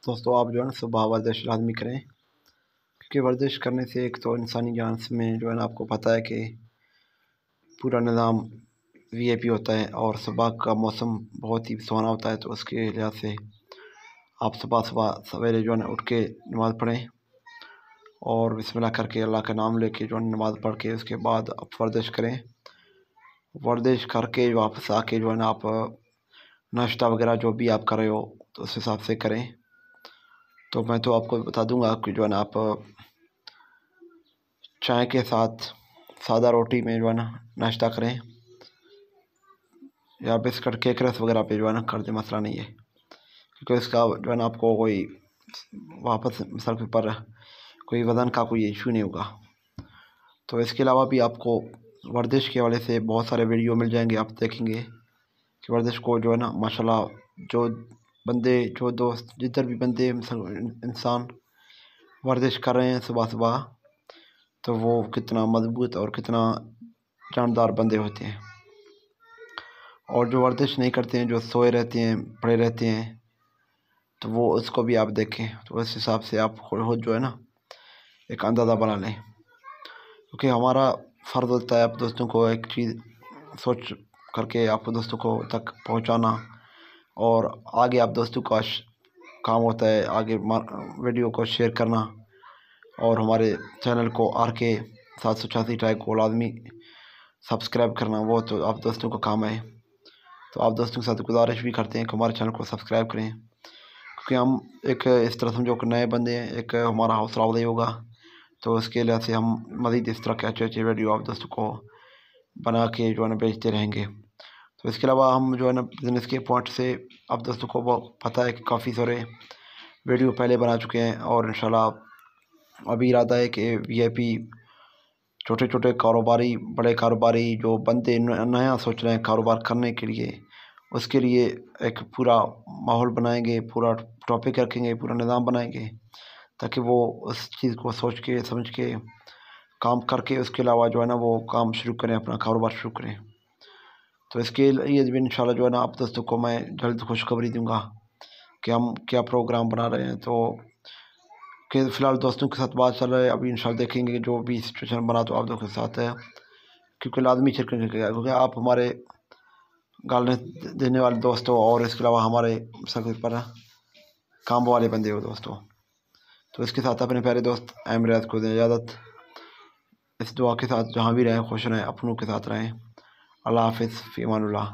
دوستو آپ جو ہے نا صبح ورزش لازمی کریں، کیونکہ ورزش کرنے سے ایک تو انسانی جان میں جو ہے نا آپ کو پتہ ہے کہ پورا نظام وی آئی پی ہوتا ہے، اور صبح کا موسم بہت ہی سہانا ہوتا ہے، تو اس کے لحاظ سے آپ صبح سویرے جو ہے نا اٹھ کے نماز پڑھیں اور بسم اللہ کر کے اللہ کا نام لے کے جو ہے نماز پڑھ کے اس کے بعد آپ ورزش کریں۔ ورزش کر کے واپس آ کے جو ہے نا آپ ناشتہ وغیرہ جو بھی آپ کر رہے ہو تو اس حساب سے کریں۔ تو میں تو آپ کو بتا دوں گا کہ جو ہے نا آپ چائے کے ساتھ سادہ روٹی میں جو ہے نا ناشتہ کریں، یا بسکٹ کیک رس وغیرہ پہ جو ہے نا کر دیں، مسئلہ نہیں ہے، کیونکہ اس کا جو ہے نا آپ کو کوئی واپس مثال کے پر کوئی وزن کا کوئی ایشو نہیں ہوگا۔ تو اس کے علاوہ بھی آپ کو ورزش کے حوالے سے بہت سارے ویڈیو مل جائیں گے، آپ دیکھیں گے کہ ورزش کو جو ہے نا ماشاءاللہ جو بندے جو دوست جدھر بھی بندے انسان ورزش کر رہے ہیں صبح صبح، تو وہ کتنا مضبوط اور کتنا جاندار بندے ہوتے ہیں، اور جو ورزش نہیں کرتے ہیں، جو سوئے رہتے ہیں، پڑے رہتے ہیں، تو وہ اس کو بھی آپ دیکھیں، تو اس حساب سے آپ خود جو ہے نا ایک اندازہ بنا لیں، کیونکہ ہمارا فرض ہوتا ہے آپ دوستوں کو ایک چیز سوچ کر کے آپ دوستوں کو تک پہنچانا، اور آگے آپ دوستوں کا کام ہوتا ہے آگے ویڈیو کو شیئر کرنا، اور ہمارے چینل کو RK 786 ٹائپ کو لازمی سبسکرائب کرنا، وہ تو آپ دوستوں کا کام ہے۔ تو آپ دوستوں کے ساتھ گزارش بھی کرتے ہیں کہ ہمارے چینل کو سبسکرائب کریں، کیونکہ ہم ایک اس طرح سمجھو کہ نئے بندے ہیں، ایک ہمارا حوصلہ افزائی ہوگا، تو اس کے لحاظ سے ہم مزید اس طرح کے اچھے اچھے ویڈیو آپ دوستوں کو بنا کے جو ہے نا بیچتے رہیں گے۔ تو اس کے علاوہ ہم جو ہے نا بزنس کے پوائنٹ سے آپ دوستوں کو وہ پتہ ہے کہ کافی سارے ویڈیو پہلے بنا چکے ہیں، اور انشاءاللہ ابھی ارادہ ہے کہ VIP چھوٹے چھوٹے کاروباری، بڑے کاروباری جو بندے نیا سوچ رہے ہیں کاروبار کرنے کے لیے، اس کے لیے ایک پورا ماحول بنائیں گے، پورا ٹاپک رکھیں گے، پورا نظام بنائیں گے، تاکہ وہ اس چیز کو سوچ کے سمجھ کے کام کر کے اس کے علاوہ جو ہے نا وہ کام شروع کریں، اپنا کاروبار شروع کریں۔ تو اس کے لیے بھی انشاءاللہ جو ہے نا آپ دوستوں کو میں جلد خوشخبری دوں گا کہ ہم کیا پروگرام بنا رہے ہیں۔ تو کہ فی الحال دوستوں کے ساتھ بات چل رہا ہے، ابھی انشاءاللہ دیکھیں گے جو بھی سچویشن بنا تو آپ دوستوں کے ساتھ ہے، کیونکہ لازمی شرکت کرے گا، کیونکہ آپ ہمارے گالنے دینے والے دوست ہو، اور اس کے علاوہ ہمارے سب پر کام والے بندے ہو دوستوں۔ تو اس کے ساتھ اپنے پیارے دوست ریاض کو دیں اجازت، اس دعا کے ساتھ جہاں بھی رہیں خوش رہیں، اپنوں کے ساتھ رہیں۔ اللہ حافظ، فی امان اللہ۔